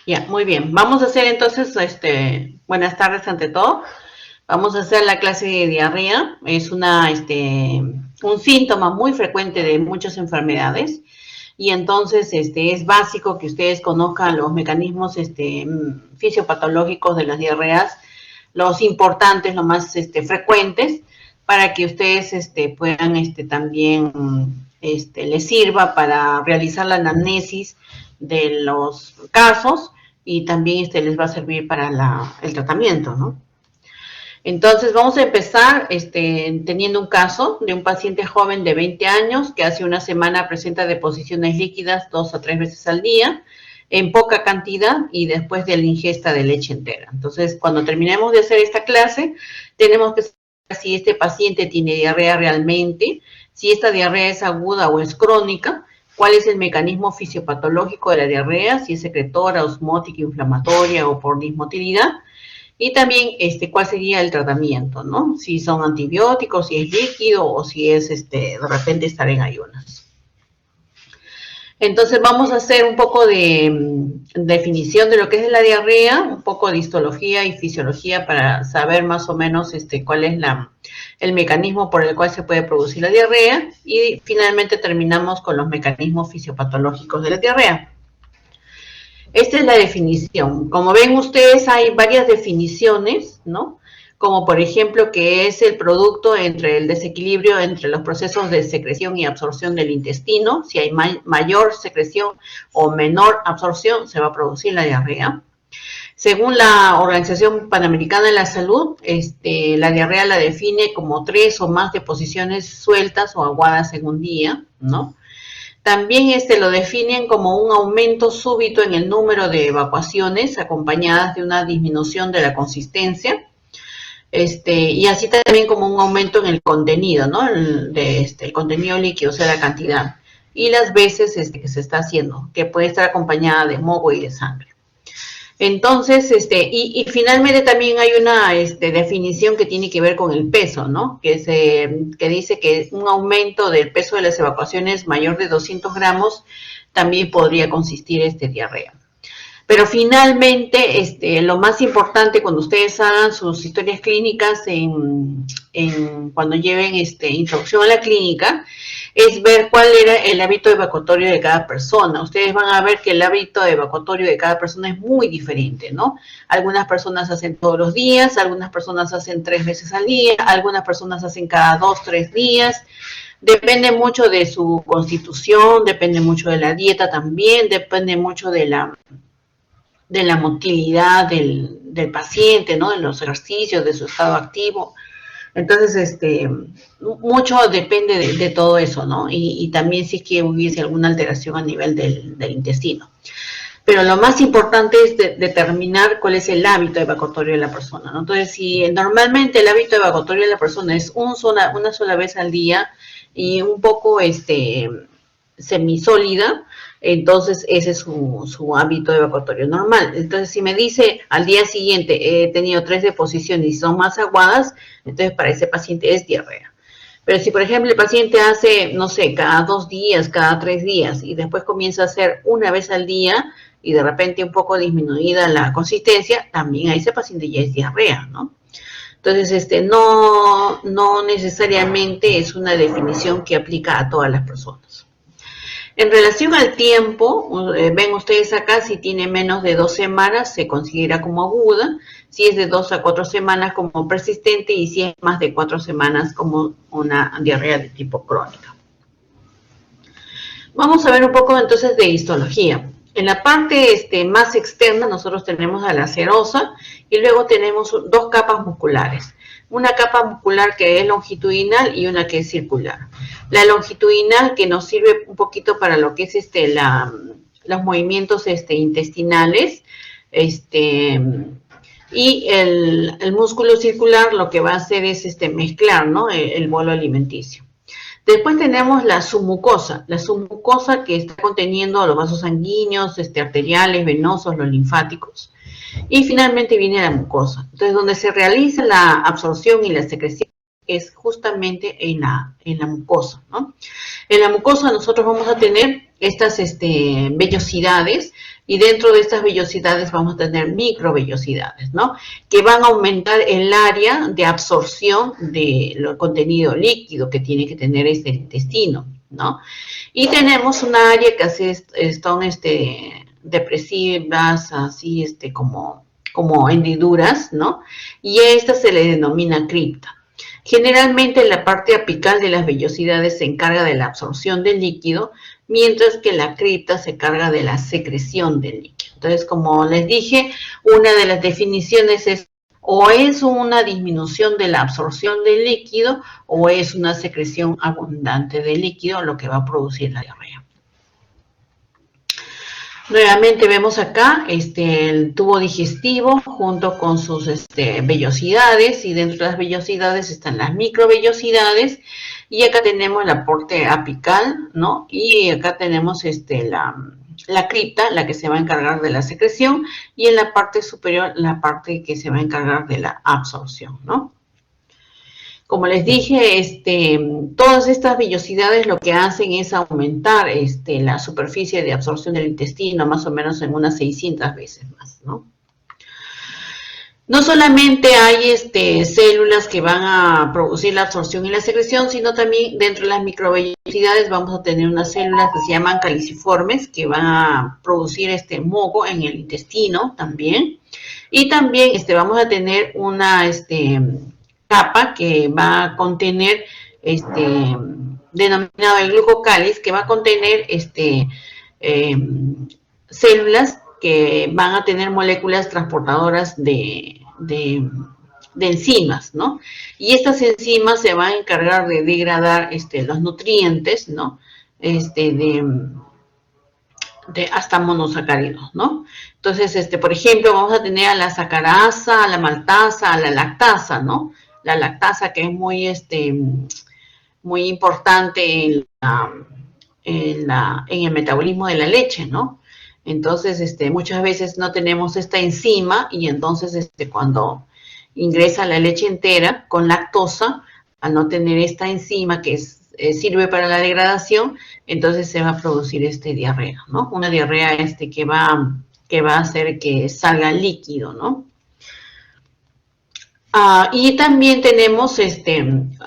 Ya, muy bien. Vamos a hacer entonces, buenas tardes ante todo. Vamos a hacer la clase de diarrea. Es un síntoma muy frecuente de muchas enfermedades y entonces, es básico que ustedes conozcan los mecanismos, fisiopatológicos de las diarreas, los importantes, los más, frecuentes, para que ustedes, puedan, también, les sirva para realizar la anamnesis de los casos y también les va a servir para el tratamiento, ¿no? Entonces vamos a empezar teniendo un caso de un paciente joven de 20 años que hace una semana presenta deposiciones líquidas 2 a 3 veces al día en poca cantidad y después de la ingesta de leche entera. Entonces, cuando terminemos de hacer esta clase, tenemos que saber si este paciente tiene diarrea realmente, si esta diarrea es aguda o es crónica, cuál es el mecanismo fisiopatológico de la diarrea, si es secretora, osmótica, inflamatoria o por dismotilidad, y también cuál sería el tratamiento, ¿no? Si son antibióticos, si es líquido o si es de repente estar en ayunas. Entonces vamos a hacer un poco de definición de lo que es la diarrea, un poco de histología y fisiología para saber más o menos cuál es el mecanismo por el cual se puede producir la diarrea, y finalmente terminamos con los mecanismos fisiopatológicos de la diarrea. Esta es la definición. Como ven ustedes, hay varias definiciones, ¿no? Como por ejemplo que es el producto entre el desequilibrio entre los procesos de secreción y absorción del intestino. Si hay mayor secreción o menor absorción, se va a producir la diarrea. Según la Organización Panamericana de la Salud, la diarrea la define como 3 o más deposiciones sueltas o aguadas en un día, ¿no? También lo definen como un aumento súbito en el número de evacuaciones acompañadas de una disminución de la consistencia, y así también como un aumento en el contenido, ¿no? El contenido líquido, o sea, la cantidad, y las veces que se está haciendo, que puede estar acompañada de moco y de sangre. Entonces, y finalmente también hay una definición que tiene que ver con el peso, ¿no? Que dice que un aumento del peso de las evacuaciones mayor de 200 gramos también podría consistir diarrea. Pero finalmente, lo más importante cuando ustedes hagan sus historias clínicas cuando lleven introducción a la clínica, es ver cuál era el hábito evacuatorio de cada persona. Ustedes van a ver que el hábito evacuatorio de cada persona es muy diferente, ¿no? Algunas personas hacen todos los días, algunas personas hacen 3 veces al día, algunas personas hacen cada 2, 3 días. Depende mucho de su constitución, depende mucho de la dieta también, depende mucho de la motilidad del paciente, ¿no? De los ejercicios, de su estado activo. Entonces, mucho depende de todo eso, ¿no? Y también si es que hubiese alguna alteración a nivel del intestino. Pero lo más importante es determinar cuál es el hábito evacuatorio de la persona, ¿no? Entonces, si normalmente el hábito evacuatorio de la persona es una sola vez al día y un poco semisólida, entonces ese es su hábito evacuatorio normal. Entonces, si me dice al día siguiente he tenido 3 deposiciones y son más aguadas, entonces para ese paciente es diarrea. Pero si, por ejemplo, el paciente hace, no sé, cada 2 días, cada 3 días, y después comienza a hacer una vez al día y de repente un poco disminuida la consistencia, también a ese paciente ya es diarrea, ¿no? Entonces, no necesariamente es una definición que aplica a todas las personas. En relación al tiempo, ven ustedes acá, si tiene menos de 2 semanas se considera como aguda, si es de 2 a 4 semanas como persistente y si es más de 4 semanas como una diarrea de tipo crónica. Vamos a ver un poco entonces de histología. En la parte más externa nosotros tenemos a la serosa y luego tenemos 2 capas musculares. Una capa muscular que es longitudinal y una que es circular. La longitudinal que nos sirve un poquito para lo que es los movimientos intestinales, y el músculo circular lo que va a hacer es mezclar, ¿no? el bolo alimenticio. Después tenemos la submucosa que está conteniendo los vasos sanguíneos, arteriales, venosos, los linfáticos. Y finalmente viene la mucosa. Entonces, donde se realiza la absorción y la secreción es justamente en la mucosa, ¿no? En la mucosa nosotros vamos a tener estas vellosidades Y dentro de estas vellosidades vamos a tener microvellosidades, ¿no? Que van a aumentar el área de absorción del contenido líquido que tiene que tener este intestino, ¿no? Y tenemos una área que son depresivas, así como hendiduras, ¿no? Y a esta se le denomina cripta. Generalmente la parte apical de las vellosidades se encarga de la absorción del líquido, mientras que la cripta se encarga de la secreción del líquido. Entonces, como les dije, una de las definiciones es o es una disminución de la absorción del líquido o es una secreción abundante de líquido lo que va a producir la diarrea. Nuevamente vemos acá el tubo digestivo junto con sus vellosidades, y dentro de las vellosidades están las microvellosidades, y acá tenemos el aporte apical, ¿no? Y acá tenemos la cripta, la que se va a encargar de la secreción, y en la parte superior la parte que se va a encargar de la absorción, ¿no? Como les dije, todas estas vellosidades lo que hacen es aumentar la superficie de absorción del intestino, más o menos en unas 600 veces más, ¿no? No solamente hay células que van a producir la absorción y la secreción, sino también dentro de las microvellosidades vamos a tener unas células que se llaman caliciformes, que van a producir moco en el intestino también. Y también vamos a tener una capa que va a contener denominado el glucocáliz, que va a contener células que van a tener moléculas transportadoras de enzimas, ¿no? Y estas enzimas se van a encargar de degradar los nutrientes, ¿no? Hasta monosacáridos, ¿no? Entonces, por ejemplo, vamos a tener a la sacarasa, a la maltasa, a la lactasa, ¿no? La lactasa, que es muy importante en el metabolismo de la leche, ¿no? Entonces, muchas veces no tenemos esta enzima, y entonces cuando ingresa la leche entera con lactosa, al no tener esta enzima que sirve para la degradación, entonces se va a producir diarrea, ¿no? Una diarrea que va a hacer que salga líquido, ¿no? Y también tenemos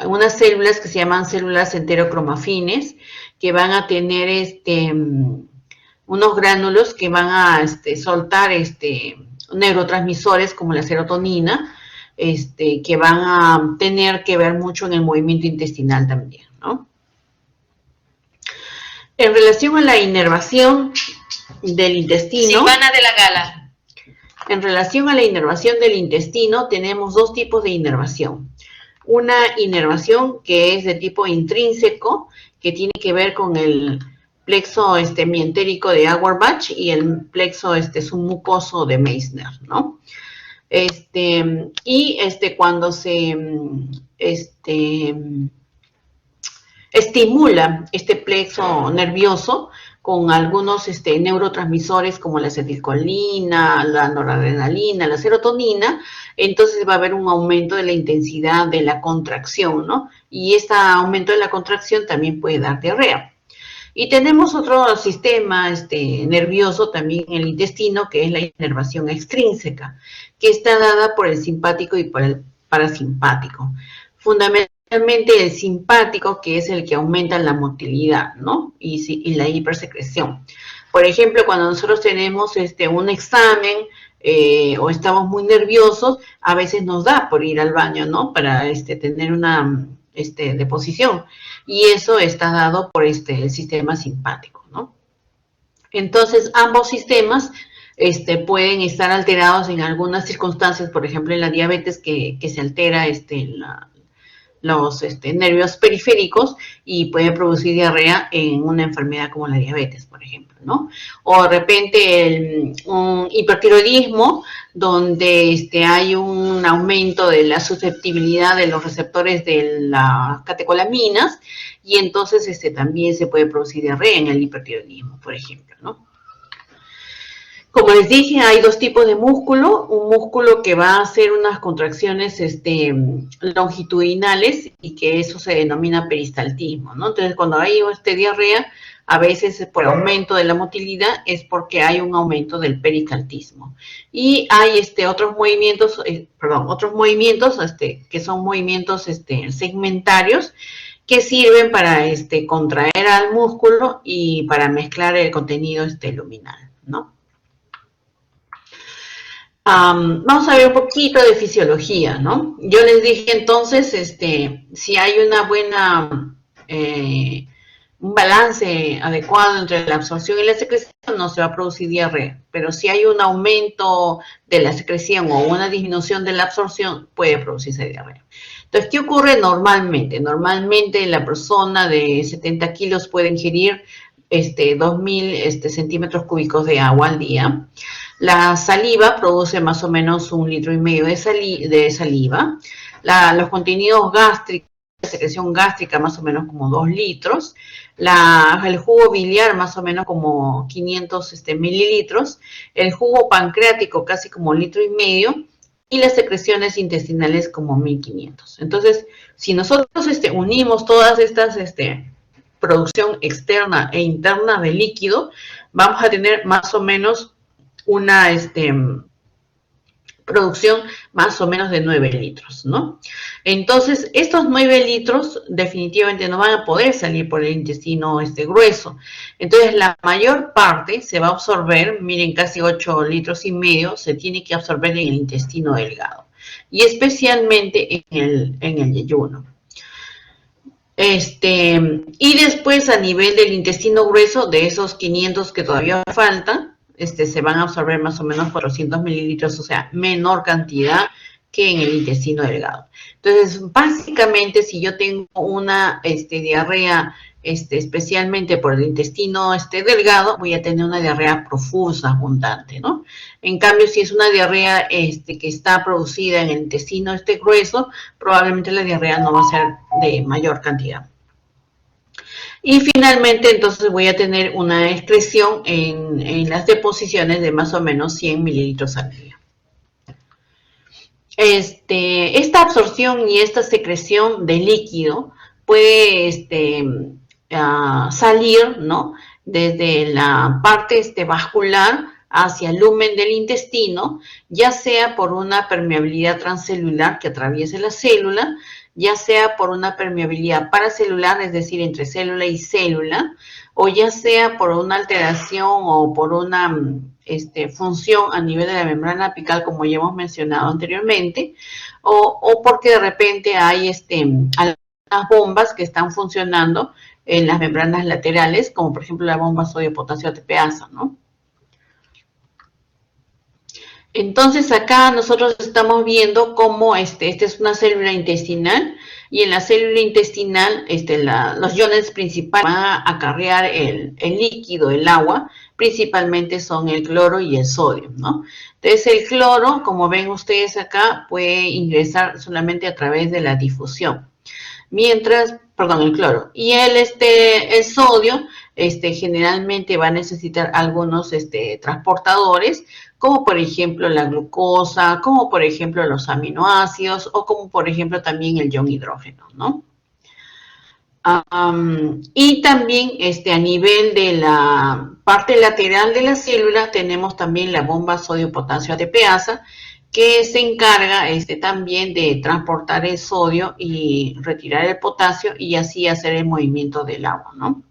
unas células que se llaman células enterocromafines, que van a tener unos gránulos que van a soltar neurotransmisores como la serotonina, que van a tener que ver mucho en el movimiento intestinal también, ¿no? En relación a la inervación del intestino... Silvana de la Gala. En relación a la inervación del intestino, tenemos dos tipos de inervación. Una inervación que es de tipo intrínseco, que tiene que ver con el plexo mientérico de Auerbach y el plexo submucoso de Meissner, ¿no? Cuando se estimula este plexo nervioso con algunos neurotransmisores como la acetilcolina, la noradrenalina, la serotonina, entonces va a haber un aumento de la intensidad de la contracción, ¿no? Y este aumento de la contracción también puede dar diarrea. Y tenemos otro sistema nervioso también en el intestino, que es la inervación extrínseca, que está dada por el simpático y por el parasimpático. Fundamentalmente el simpático, que es el que aumenta la motilidad, ¿no? Y la hipersecreción. Por ejemplo, cuando nosotros tenemos un examen o estamos muy nerviosos, a veces nos da por ir al baño, ¿no? Para tener una deposición. Y eso está dado por el sistema simpático, ¿no? Entonces, ambos sistemas pueden estar alterados en algunas circunstancias, por ejemplo, en la diabetes, que se altera los nervios periféricos y puede producir diarrea en una enfermedad como la diabetes, por ejemplo, ¿no? O de repente un hipertiroidismo, donde hay un aumento de la susceptibilidad de los receptores de las catecolaminas, y entonces también se puede producir diarrea en el hipertiroidismo, por ejemplo, ¿no? Como les dije, hay dos tipos de músculo, un músculo que va a hacer unas contracciones longitudinales, y que eso se denomina peristaltismo, ¿no? Entonces, cuando hay diarrea, a veces por aumento de la motilidad es porque hay un aumento del pericaltismo. Y hay otros movimientos, que son movimientos segmentarios, que sirven para contraer al músculo y para mezclar el contenido luminal, ¿no? Vamos a ver un poquito de fisiología, ¿no? Yo les dije entonces, si hay una buena, un balance adecuado entre la absorción y la secreción, no se va a producir diarrea. Pero si hay un aumento de la secreción o una disminución de la absorción, puede producirse diarrea. Entonces, ¿qué ocurre normalmente? Normalmente la persona de 70 kilos puede ingerir 2.000 centímetros cúbicos de agua al día. La saliva produce más o menos 1,5 litros de saliva. Los contenidos gástricos, la secreción gástrica más o menos como 2 litros. El jugo biliar más o menos como 500 mililitros. El jugo pancreático casi como 1,5 litros. Y las secreciones intestinales como 1.500. Entonces, si nosotros unimos todas estas producción externa e interna de líquido, vamos a tener más o menos una producción más o menos de 9 litros, ¿no? Entonces, estos 9 litros definitivamente no van a poder salir por el intestino grueso. Entonces, la mayor parte se va a absorber, miren, casi 8 litros y medio se tiene que absorber en el intestino delgado, y especialmente en el yeyuno. Y después a nivel del intestino grueso, de esos 500 que todavía faltan, se van a absorber más o menos 400 mililitros, o sea, menor cantidad que en el intestino delgado. Entonces, básicamente, si yo tengo una diarrea, especialmente por el intestino delgado, voy a tener una diarrea profusa, abundante, ¿no? En cambio, si es una diarrea que está producida en el intestino grueso, probablemente la diarrea no va a ser de mayor cantidad. Y finalmente, entonces voy a tener una excreción en las deposiciones de más o menos 100 mililitros al día. Esta absorción y esta secreción de líquido puede salir, ¿no?, desde la parte vascular hacia el lumen del intestino, ya sea por una permeabilidad transcelular que atraviese la célula, ya sea por una permeabilidad paracelular, es decir, entre célula y célula, o ya sea por una alteración o por una función a nivel de la membrana apical, como ya hemos mencionado anteriormente, o porque de repente hay algunas bombas que están funcionando en las membranas laterales, como por ejemplo la bomba sodio-potasio ATPasa, ¿no? Entonces acá nosotros estamos viendo cómo esta es una célula intestinal, y en la célula intestinal los iones principales van a acarrear el líquido, el agua, principalmente son el cloro y el sodio, ¿no? Entonces el cloro, como ven ustedes acá, puede ingresar solamente a través de la difusión. El cloro. Y el sodio, generalmente va a necesitar algunos transportadores, como por ejemplo la glucosa, como por ejemplo los aminoácidos, o como por ejemplo también el ion hidrógeno, ¿no? Y también a nivel de la parte lateral de la célula tenemos también la bomba sodio-potasio ATPasa, que se encarga también de transportar el sodio y retirar el potasio, y así hacer el movimiento del agua, ¿no?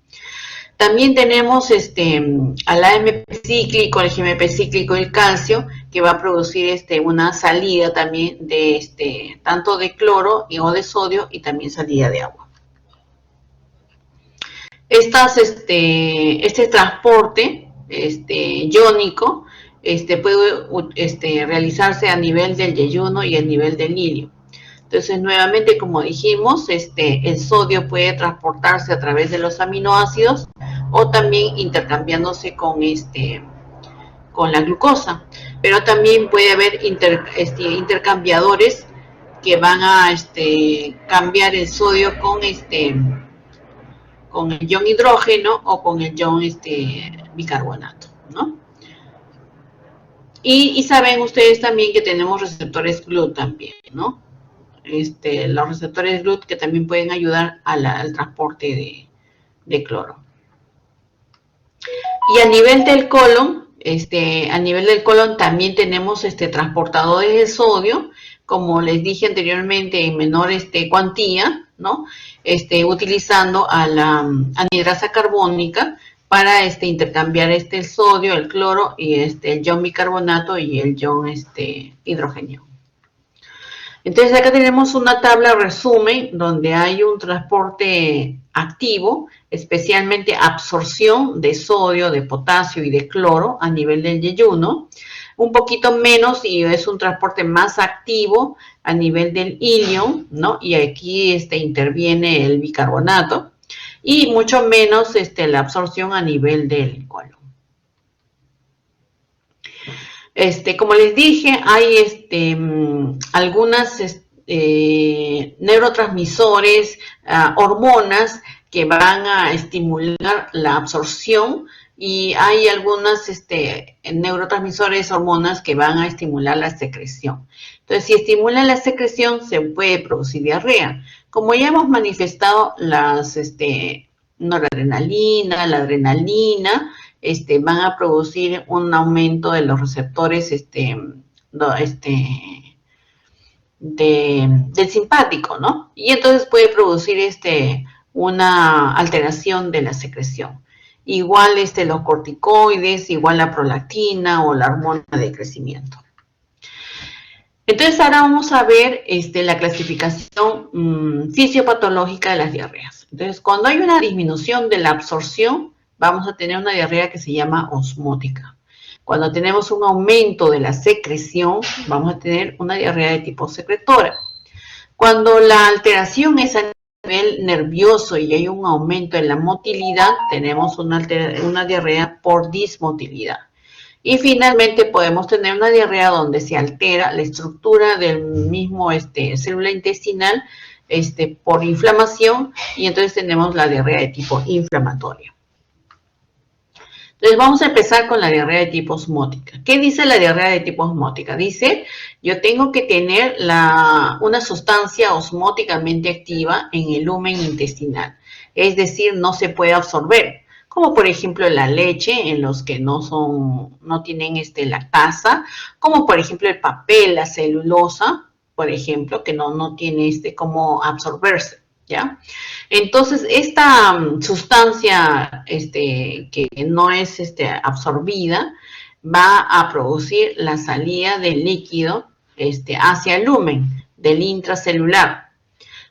También tenemos al AMP cíclico, al GMP cíclico y el calcio, que va a producir una salida también de tanto de cloro o de sodio, y también salida de agua. Este transporte iónico puede realizarse a nivel del yeyuno y a nivel del ilio. Entonces, nuevamente, como dijimos, el sodio puede transportarse a través de los aminoácidos, o también intercambiándose con la glucosa. Pero también puede haber intercambiadores que van a cambiar el sodio con el ion hidrógeno o con el ion bicarbonato, ¿no? Y saben ustedes también que tenemos receptores GLUT también, ¿no? Los receptores GLUT que también pueden ayudar al transporte de cloro. Y a nivel del colon, también tenemos transportadores de sodio, como les dije anteriormente, en menor cuantía, ¿no? Utilizando a la anhidrasa carbónica para intercambiar el sodio, el cloro y el ion bicarbonato y el ion hidrógeno. Entonces acá tenemos una tabla resumen donde hay un transporte activo, especialmente absorción de sodio, de potasio y de cloro a nivel del yeyuno. Un poquito menos y es un transporte más activo a nivel del ilion, ¿no? Y aquí interviene el bicarbonato. Y mucho menos la absorción a nivel del colon. Como les dije, hay algunas neurotransmisores, hormonas que van a estimular la absorción y hay algunas neurotransmisores, hormonas que van a estimular la secreción. Entonces, si estimula la secreción, se puede producir diarrea. Como ya hemos manifestado, las noradrenalina, la adrenalina, van a producir un aumento de los receptores del simpático, ¿no? Y entonces puede producir una alteración de la secreción. Igual los corticoides, igual la prolactina o la hormona de crecimiento. Entonces ahora vamos a ver la clasificación fisiopatológica de las diarreas. Entonces, cuando hay una disminución de la absorción, vamos a tener una diarrea que se llama osmótica. Cuando tenemos un aumento de la secreción, vamos a tener una diarrea de tipo secretora. Cuando la alteración es a nivel nervioso y hay un aumento en la motilidad, tenemos una diarrea por dismotilidad. Y finalmente podemos tener una diarrea donde se altera la estructura del mismo célula intestinal por inflamación y entonces tenemos la diarrea de tipo inflamatorio. Entonces vamos a empezar con la diarrea de tipo osmótica. ¿Qué dice la diarrea de tipo osmótica? Dice, yo tengo que tener una sustancia osmóticamente activa en el lumen intestinal. Es decir, no se puede absorber, como por ejemplo la leche en los que no tienen lactasa, como por ejemplo el papel, la celulosa, por ejemplo, que no tiene cómo absorberse, ¿ya? Entonces, esta sustancia que no es absorbida va a producir la salida del líquido hacia el lumen del intracelular.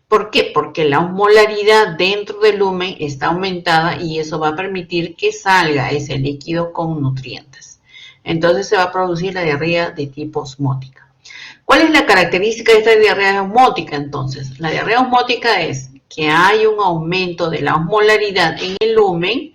¿Por qué? Porque la osmolaridad dentro del lumen está aumentada y eso va a permitir que salga ese líquido con nutrientes. Entonces se va a producir la diarrea de tipo osmótica. ¿Cuál es la característica de esta diarrea osmótica entonces? La diarrea osmótica es que hay un aumento de la osmolaridad en el lumen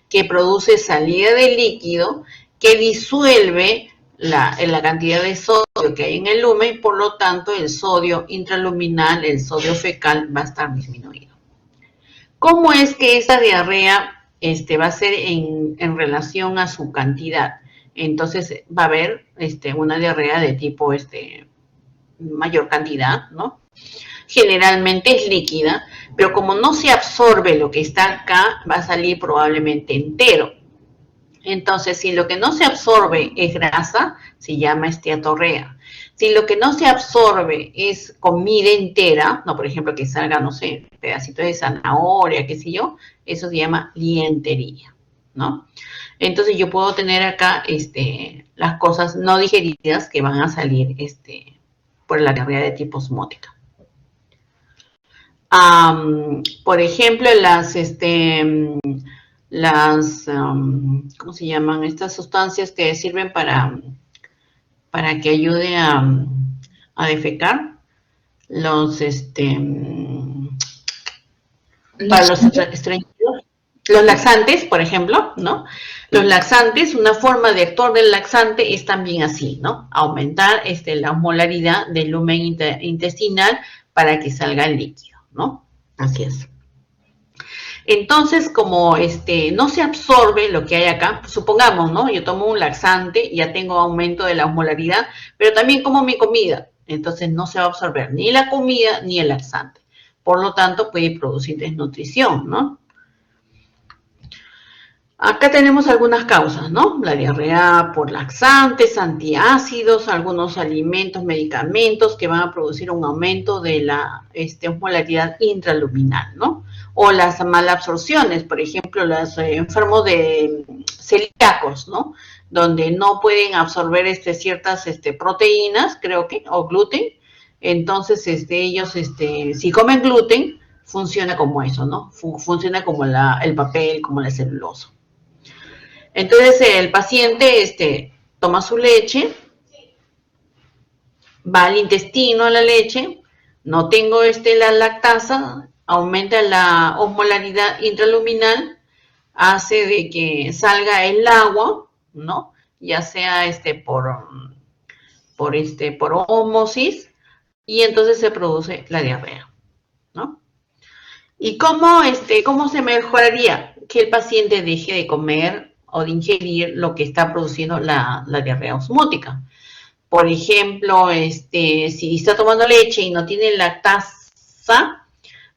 que produce salida de líquido que disuelve la cantidad de sodio que hay en el lumen, por lo tanto el sodio intraluminal, el sodio fecal va a estar disminuido. ¿Cómo es que esta diarrea va a ser en relación a su cantidad? Entonces va a haber una diarrea de tipo mayor cantidad, ¿no? Generalmente es líquida, pero como no se absorbe lo que está acá, va a salir probablemente entero. Entonces, si lo que no se absorbe es grasa, se llama esteatorrea. Si lo que no se absorbe es comida entera, no, por ejemplo, que salga, no sé, pedacitos de zanahoria, qué sé yo, eso se llama lientería, ¿no? Entonces, yo puedo tener acá las cosas no digeridas que van a salir por la diarrea de tipo osmótica. Por ejemplo, ¿cómo se llaman? Estas sustancias que sirven para que ayude a defecar, para los estreñidos, los laxantes, por ejemplo, ¿no? Los laxantes, una forma de actuar del laxante es también así, ¿no? Aumentar la osmolaridad del lumen intestinal para que salga el líquido, ¿no? Así es. Entonces, como no se absorbe lo que hay acá, supongamos, ¿no? Yo tomo un laxante y ya tengo aumento de la osmolaridad, pero también como mi comida, entonces no se va a absorber ni la comida ni el laxante. Por lo tanto, puede producir desnutrición, ¿no? Acá tenemos algunas causas, ¿no? La diarrea por laxantes, antiácidos, algunos alimentos, medicamentos que van a producir un aumento de la osmolaridad intraluminal, ¿no? O las malabsorciones, por ejemplo, los enfermos de celíacos, ¿no? Donde no pueden absorber ciertas proteínas, creo que, o gluten. Entonces, ellos, si comen gluten, funciona como eso, ¿no? Funciona como el papel, como la celulosa. Entonces el paciente toma su leche, va al intestino la leche, no tengo la lactasa, aumenta la osmolaridad intraluminal, hace de que salga el agua, ¿no? Ya sea por ósmosis, y entonces se produce la diarrea, ¿no? ¿Y cómo se mejoraría? Que el paciente deje de comer o de ingerir lo que está produciendo la diarrea osmótica. Por ejemplo, si está tomando leche y no tiene lactasa,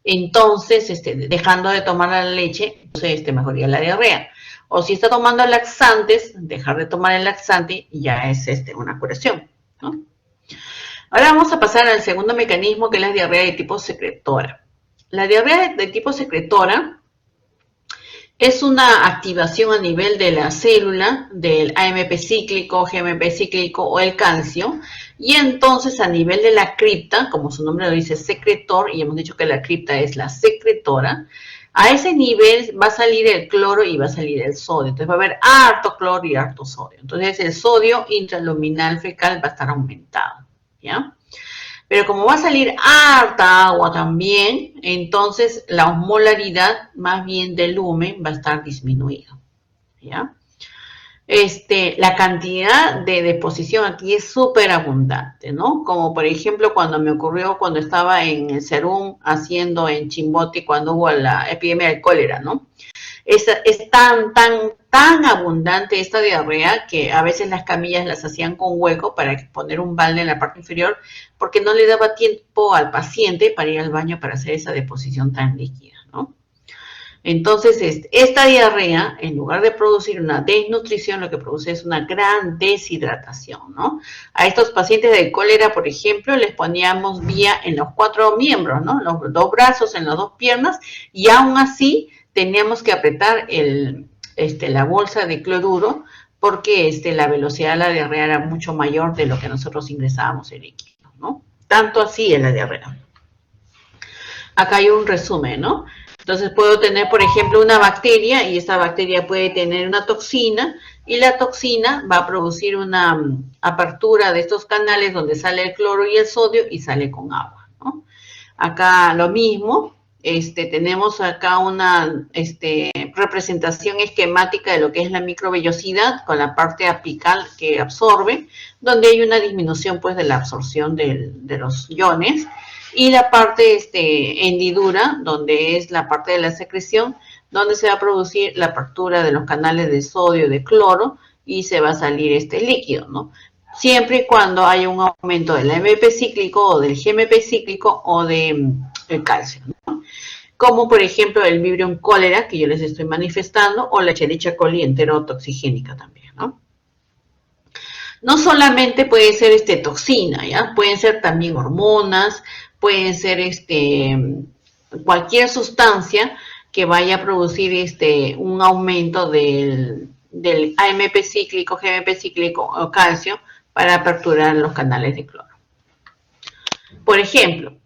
entonces, dejando de tomar la leche, entonces mejoraría la diarrea. O si está tomando laxantes, dejar de tomar el laxante ya es una curación, ¿no? Ahora vamos a pasar al segundo mecanismo, que es la diarrea de tipo secretora. La diarrea de tipo secretora es una activación a nivel de la célula del AMP cíclico, GMP cíclico o el calcio, y entonces a nivel de la cripta, como su nombre lo dice, secretor, y hemos dicho que la cripta es la secretora, a ese nivel va a salir el cloro y va a salir el sodio. Entonces va a haber harto cloro y harto sodio. Entonces el sodio intraluminal fecal va a estar aumentado, ¿ya? Pero como va a salir harta agua también, entonces la osmolaridad más bien del lumen va a estar disminuida, ¿ya? La cantidad de deposición aquí es súper abundante, ¿no? Como por ejemplo cuando me ocurrió cuando estaba en el Serum haciendo en Chimbote cuando hubo la epidemia del cólera, ¿no? Es tan abundante esta diarrea que a veces las camillas las hacían con hueco para poner un balde en la parte inferior porque no le daba tiempo al paciente para ir al baño para hacer esa deposición tan líquida, ¿no? Entonces, esta diarrea, en lugar de producir una desnutrición, lo que produce es una gran deshidratación, ¿no? A estos pacientes de cólera, por ejemplo, les poníamos vía en los 4 miembros, ¿no? Los 2 brazos, en las 2 piernas, y aún así teníamos que apretar la bolsa de cloruro porque la velocidad de la diarrea era mucho mayor de lo que nosotros ingresábamos el líquido, ¿no? Tanto así es la diarrea. Acá hay un resumen, ¿no? Entonces puedo tener, por ejemplo, una bacteria y esta bacteria puede tener una toxina y la toxina va a producir una apertura de estos canales donde sale el cloro y el sodio y sale con agua, ¿no? Acá lo mismo, tenemos acá una representación esquemática de lo que es la microvellosidad con la parte apical que absorbe, donde hay una disminución pues de la absorción de los iones, y la parte hendidura, donde es la parte de la secreción, donde se va a producir la apertura de los canales de sodio y de cloro y se va a salir este líquido, ¿no? Siempre y cuando haya un aumento del AMP cíclico o del GMP cíclico o del calcio, ¿no? Como por ejemplo el Vibrio cólera que yo les estoy manifestando, o la Escherichia coli enterotoxigénica también, ¿no? No solamente puede ser toxina, ¿ya? Pueden ser también hormonas, pueden ser cualquier sustancia que vaya a producir un aumento del AMP cíclico, GMP cíclico o calcio para aperturar los canales de cloro. Por ejemplo,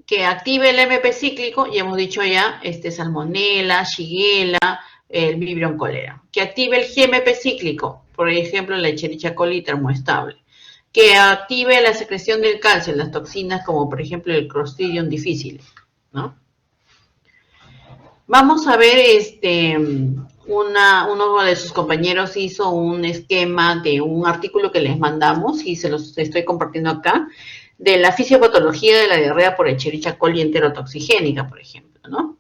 que active el AMP cíclico, ya hemos dicho ya, Salmonella, Shigella, el Vibrio cólera. Que active el GMP cíclico, por ejemplo, la Escherichia coli termoestable. Que active la secreción del calcio, las toxinas como por ejemplo el Clostridium difficile, ¿no? Vamos a ver, uno de sus compañeros hizo un esquema de un artículo que les mandamos y se los estoy compartiendo acá, de la fisiopatología de la diarrea por Escherichia coli enterotoxigénica, por ejemplo, ¿no?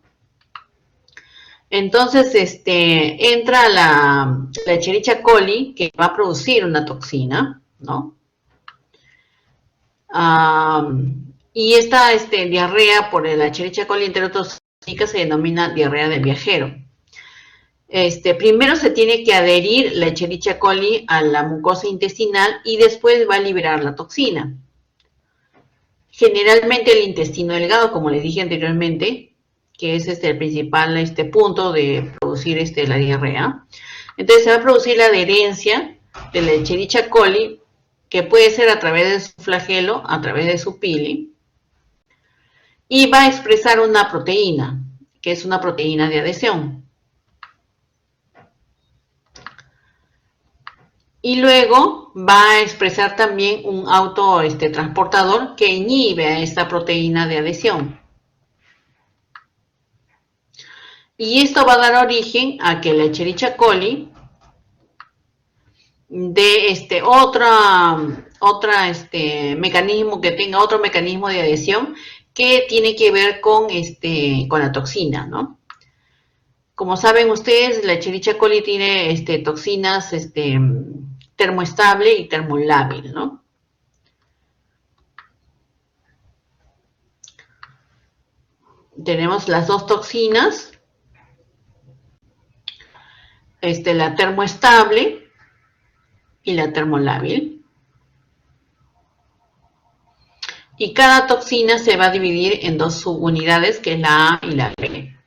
Entonces, entra la Escherichia coli que va a producir una toxina, ¿no? Y esta diarrea por la Escherichia coli enterotoxigénica se denomina diarrea del viajero. Primero se tiene que adherir la Escherichia coli a la mucosa intestinal y después va a liberar la toxina. Generalmente el intestino delgado, como les dije anteriormente, que es el principal punto de producir la diarrea. Entonces se va a producir la adherencia de la Escherichia coli, que puede ser a través de su flagelo, a través de su pili, y va a expresar una proteína, que es una proteína de adhesión. Y luego va a expresar también un autotransportador que inhibe a esta proteína de adhesión. Y esto va a dar origen a que la Escherichia coli de mecanismo, que tenga otro mecanismo de adhesión que tiene que ver con la toxina, ¿no? Como saben ustedes, la Escherichia coli tiene toxinas termoestable y termolábil, ¿no? Tenemos las dos toxinas, la termoestable y la termolábil. Y cada toxina se va a dividir en dos subunidades, que es la A y la B.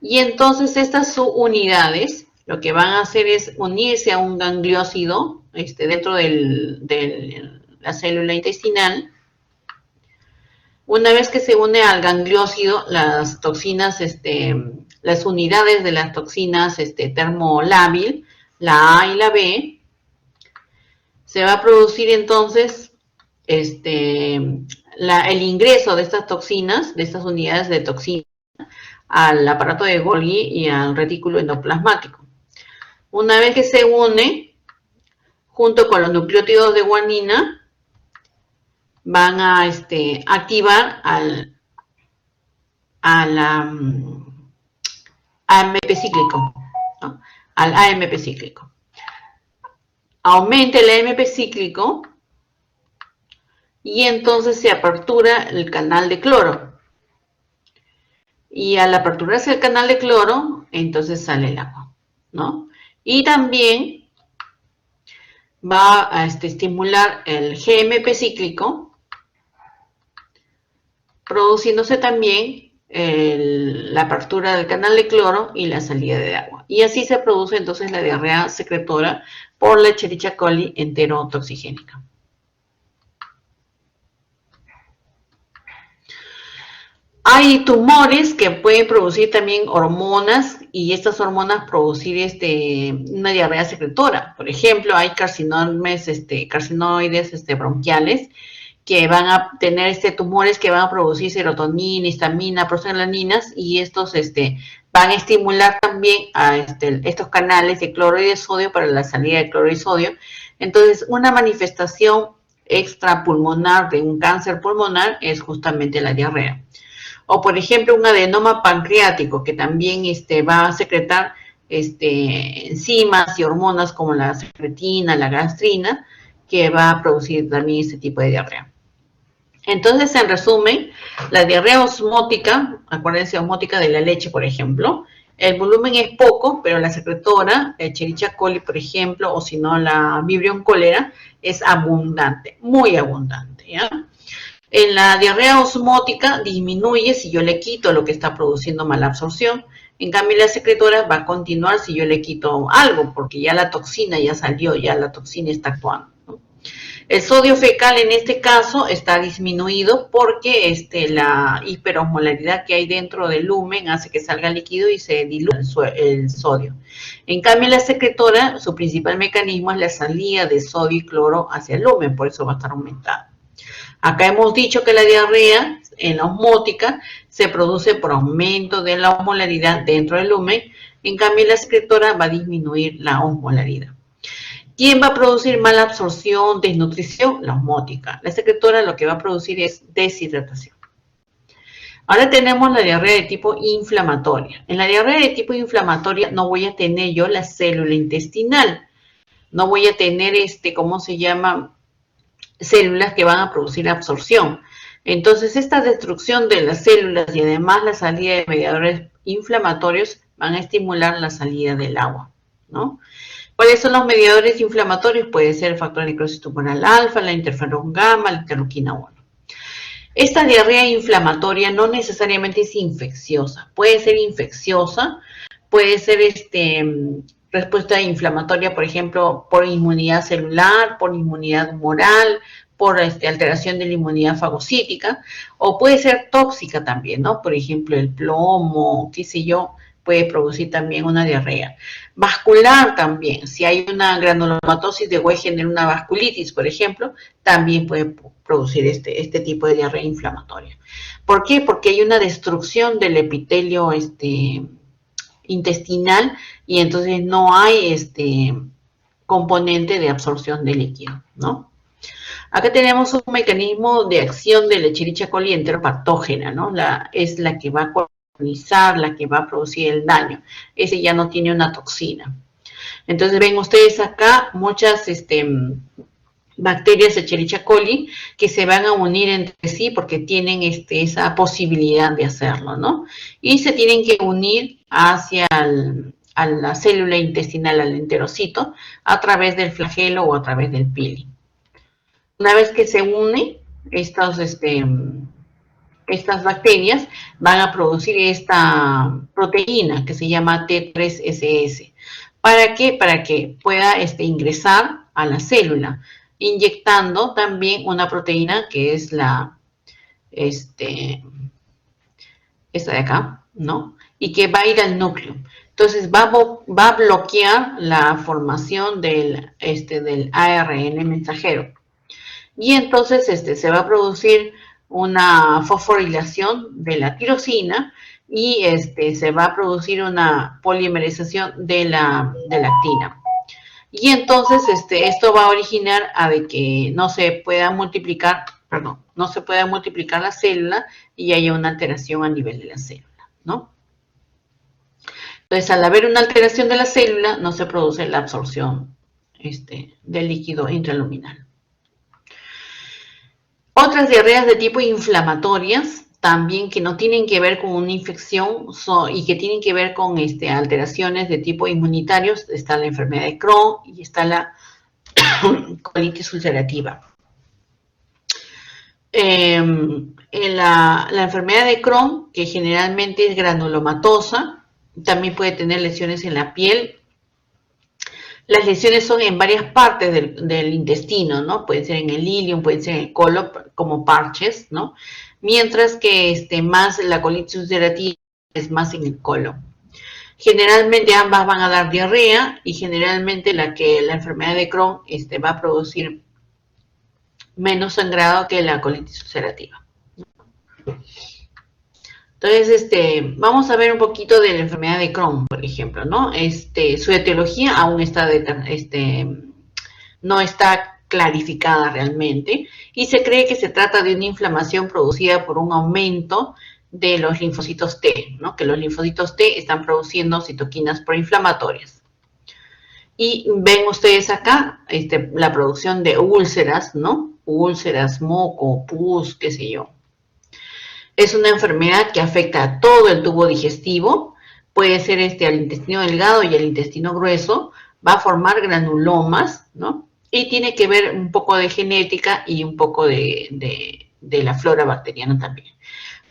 Y entonces estas subunidades lo que van a hacer es unirse a un gangliósido dentro de la célula intestinal. Una vez que se une al gangliósido, las toxinas, las unidades de las toxinas termolábil, la A y la B, se va a producir entonces el ingreso de estas toxinas, de estas unidades de toxina, al aparato de Golgi y al retículo endoplasmático. Una vez que se une, junto con los nucleótidos de guanina, van a activar al AMP cíclico, ¿no? Al AMP cíclico. Aumenta el AMP cíclico y entonces se apertura el canal de cloro. Y al aperturarse el canal de cloro, entonces sale el agua, ¿no? Y también va a estimular el GMP cíclico, produciéndose también la apertura del canal de cloro y la salida de agua. Y así se produce entonces la diarrea secretora por la Escherichia coli enterotoxigénica. Hay tumores que pueden producir también hormonas y estas hormonas producir una diarrea secretora. Por ejemplo, hay carcinoides bronquiales que van a tener tumores que van a producir serotonina, histamina, prostaglandinas, y estos van a estimular también a estos canales de cloro y de sodio para la salida de cloro y sodio. Entonces, una manifestación extrapulmonar de un cáncer pulmonar es justamente la diarrea. O, por ejemplo, un adenoma pancreático que también va a secretar enzimas y hormonas como la secretina, la gastrina, que va a producir también este tipo de diarrea. Entonces, en resumen, la diarrea osmótica, acuérdense, osmótica de la leche, por ejemplo, el volumen es poco, pero la secretora, Escherichia coli, por ejemplo, o si no, la Vibrio cholera, es abundante, muy abundante, ¿ya? En la diarrea osmótica disminuye si yo le quito lo que está produciendo mala absorción. En cambio, la secretora va a continuar si yo le quito algo, porque ya la toxina ya salió, ya la toxina está actuando, ¿no? El sodio fecal en este caso está disminuido porque la hiperosmolaridad que hay dentro del lumen hace que salga líquido y se diluya el sodio. En cambio, la secretora, su principal mecanismo es la salida de sodio y cloro hacia el lumen, por eso va a estar aumentada. Acá hemos dicho que la diarrea en la osmótica se produce por aumento de la osmolaridad dentro del lumen, en cambio la secretora va a disminuir la osmolaridad. ¿Quién va a producir mala absorción, desnutrición? La osmótica. La secretora lo que va a producir es deshidratación. Ahora tenemos la diarrea de tipo inflamatoria. En la diarrea de tipo inflamatoria no voy a tener yo la célula intestinal. No voy a tener ¿cómo se llama? Células que van a producir absorción. Entonces, esta destrucción de las células y además la salida de mediadores inflamatorios van a estimular la salida del agua, ¿no? ¿Cuáles son los mediadores inflamatorios? Puede ser el factor de necrosis tumoral alfa, la interferón gamma, la interleuquina 1. Esta diarrea inflamatoria no necesariamente es infecciosa, puede ser infecciosa, puede ser respuesta inflamatoria, por ejemplo, por inmunidad celular, por inmunidad humoral, por alteración de la inmunidad fagocítica, o puede ser tóxica también, ¿no? Por ejemplo, el plomo, qué sé yo, puede producir también una diarrea. Vascular también, si hay una granulomatosis de Wegener en una vasculitis, por ejemplo, también puede producir este tipo de diarrea inflamatoria. ¿Por qué? Porque hay una destrucción del epitelio intestinal y entonces no hay componente de absorción de líquido, ¿no? Acá tenemos un mecanismo de acción de la Escherichia coli enteropatógena, ¿no? Es la que va a colonizar, la que va a producir el daño. Ese ya no tiene una toxina. Entonces ven ustedes acá muchas bacterias Escherichia coli que se van a unir entre sí porque tienen esa posibilidad de hacerlo, ¿no? Y se tienen que unir hacia a la célula intestinal, al enterocito, a través del flagelo o a través del pili. Una vez que se unen estas bacterias, van a producir esta proteína que se llama T3SS. ¿Para qué? Para que pueda ingresar a la célula, inyectando también una proteína que es esta de acá, ¿no? Y que va a ir al núcleo. Entonces va a bloquear la formación del ARN mensajero. Y entonces se va a producir una fosforilación de la tirosina y se va a producir una polimerización de la actina. Y entonces esto va a originar a de que no se pueda multiplicar la célula y haya una alteración a nivel de la célula, ¿no? Entonces, al haber una alteración de la célula, no se produce la absorción del líquido intraluminal. Otras diarreas de tipo inflamatorias, también que no tienen que ver con una infección y que tienen que ver con alteraciones de tipo inmunitario, está la enfermedad de Crohn y está la colitis ulcerativa. La enfermedad de Crohn, que generalmente es granulomatosa, también puede tener lesiones en la piel. Las lesiones son en varias partes del intestino, ¿no? Pueden ser en el ilion, pueden ser en el colon, como parches, ¿no? Mientras que más la colitis ulcerativa es más en el colon. Generalmente ambas van a dar diarrea y generalmente la enfermedad de Crohn va a producir menos sangrado que la colitis ulcerativa. Entonces, vamos a ver un poquito de la enfermedad de Crohn, por ejemplo, ¿no? Su etiología aún está no está clarificada realmente y se cree que se trata de una inflamación producida por un aumento de los linfocitos T, ¿no? Que los linfocitos T están produciendo citoquinas proinflamatorias. Y ven ustedes acá la producción de úlceras, ¿no? Úlceras, moco, pus, qué sé yo. Es una enfermedad que afecta a todo el tubo digestivo, puede ser al intestino delgado y al intestino grueso, va a formar granulomas, ¿no? Y tiene que ver un poco de genética y un poco de la flora bacteriana también.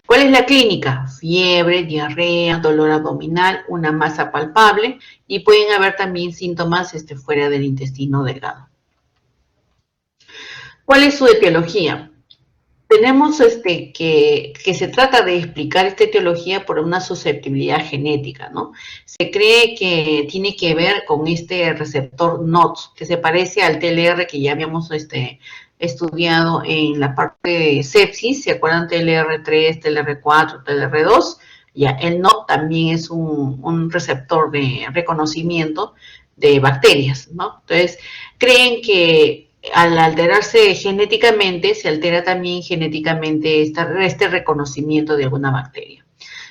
¿Cuál es la clínica? Fiebre, diarrea, dolor abdominal, una masa palpable y pueden haber también síntomas fuera del intestino delgado. ¿Cuál es su etiología? Tenemos que se trata de explicar esta etiología por una susceptibilidad genética, ¿no? Se cree que tiene que ver con este receptor NOTS, que se parece al TLR que ya habíamos estudiado en la parte de sepsis, ¿se acuerdan? TLR3, TLR4, TLR2, ya, el NOT también es un receptor de reconocimiento de bacterias, ¿no? Entonces, creen que al alterarse genéticamente, se altera también genéticamente este reconocimiento de alguna bacteria.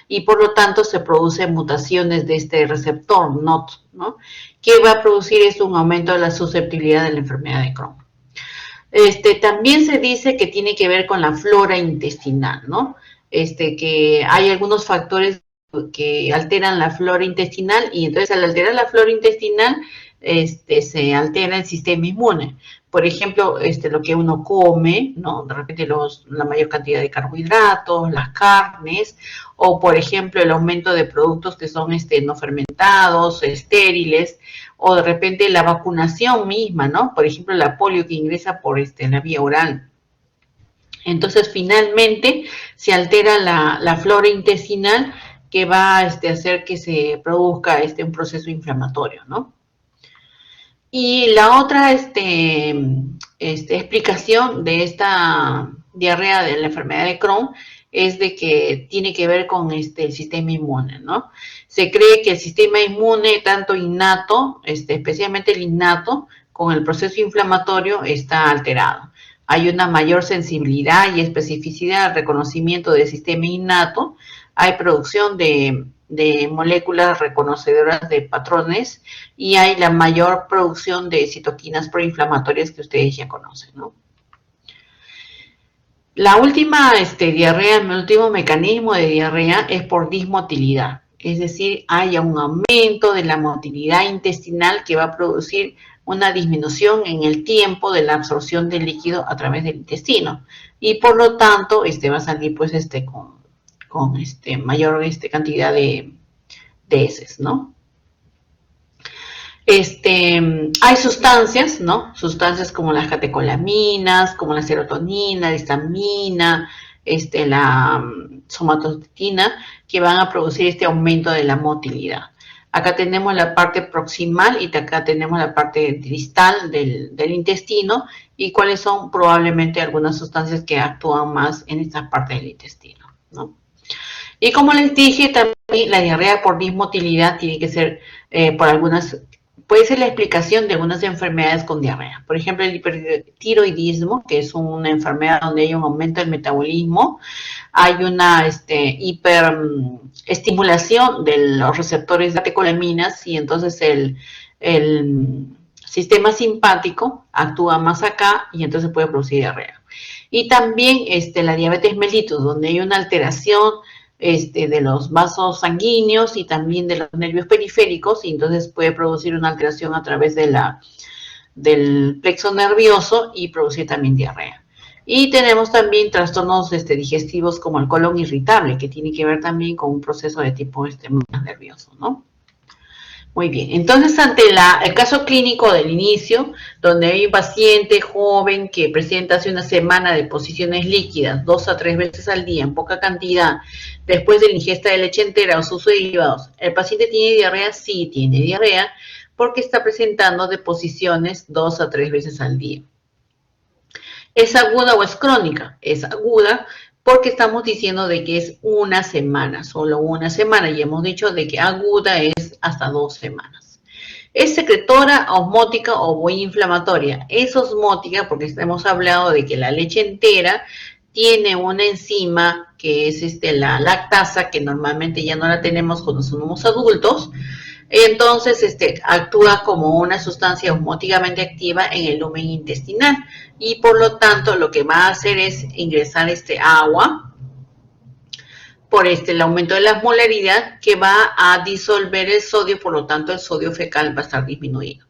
Y por lo tanto se producen mutaciones de este receptor NOT, ¿no? Que va a producir un aumento de la susceptibilidad de la enfermedad de Crohn. También se dice que tiene que ver con la flora intestinal, ¿no? Que hay algunos factores que alteran la flora intestinal, y entonces al alterar la flora intestinal, se altera el sistema inmune. Por ejemplo, lo que uno come, ¿no? De repente la mayor cantidad de carbohidratos, las carnes, o por ejemplo el aumento de productos que son no fermentados, estériles, o de repente la vacunación misma, ¿no? Por ejemplo, la polio que ingresa por la vía oral. Entonces, finalmente, se altera la flora intestinal que va a hacer que se produzca un proceso inflamatorio, ¿no? Y la otra explicación de esta diarrea de la enfermedad de Crohn es de que tiene que ver con el sistema inmune, ¿no? Se cree que el sistema inmune, tanto innato, especialmente el innato, con el proceso inflamatorio está alterado. Hay una mayor sensibilidad y especificidad al reconocimiento del sistema innato, hay producción de moléculas reconocedoras de patrones y hay la mayor producción de citoquinas proinflamatorias que ustedes ya conocen, ¿no? La última diarrea, el último mecanismo de diarrea es por dismotilidad, es decir, hay un aumento de la motilidad intestinal que va a producir una disminución en el tiempo de la absorción del líquido a través del intestino y por lo tanto va a salir pues con mayor cantidad de heces, ¿no? Hay sustancias, ¿no? Sustancias como las catecolaminas, como la serotonina, la histamina, la somatostatina, que van a producir este aumento de la motilidad. Acá tenemos la parte proximal y acá tenemos la parte distal del intestino y cuáles son probablemente algunas sustancias que actúan más en esta parte del intestino, ¿no? Y como les dije, también la diarrea por dismotilidad tiene que ser puede ser la explicación de algunas enfermedades con diarrea. Por ejemplo, el hipertiroidismo, que es una enfermedad donde hay un aumento del metabolismo, hay una hiperestimulación de los receptores de catecolaminas y entonces el sistema simpático actúa más acá y entonces puede producir diarrea. Y también la diabetes mellitus, donde hay una alteración de los vasos sanguíneos y también de los nervios periféricos, y entonces puede producir una alteración a través del plexo nervioso y producir también diarrea. Y tenemos también trastornos digestivos como el colon irritable, que tiene que ver también con un proceso de tipo más nervioso, ¿no? Muy bien, entonces ante el caso clínico del inicio, donde hay un paciente joven que presenta hace una semana de posiciones líquidas 2 a 3 veces al día en poca cantidad, después de la ingesta de leche entera o sus derivados, ¿el paciente tiene diarrea? Sí, tiene diarrea, porque está presentando deposiciones 2 a 3 veces al día. ¿Es aguda o es crónica? Es aguda, porque estamos diciendo de que es una semana, solo una semana, y hemos dicho de que aguda es hasta 2 semanas. ¿Es secretora, osmótica o muy inflamatoria? Es osmótica porque hemos hablado de que la leche entera tiene una enzima que es la lactasa, que normalmente ya no la tenemos cuando somos adultos. Entonces, actúa como una sustancia osmóticamente activa en el lumen intestinal y por lo tanto lo que va a hacer es ingresar agua por el aumento de la molaridad que va a disolver el sodio, por lo tanto el sodio fecal va a estar disminuido.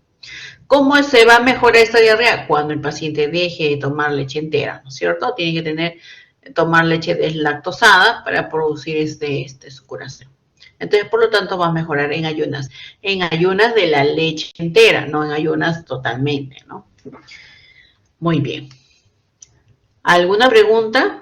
¿Cómo se va a mejorar esta diarrea? Cuando el paciente deje de tomar leche entera, ¿no es cierto? Tiene que tomar leche deslactosada para producir su curación. Entonces, por lo tanto, va a mejorar en ayunas de la leche entera, no en ayunas totalmente, ¿no? Muy bien. ¿Alguna pregunta?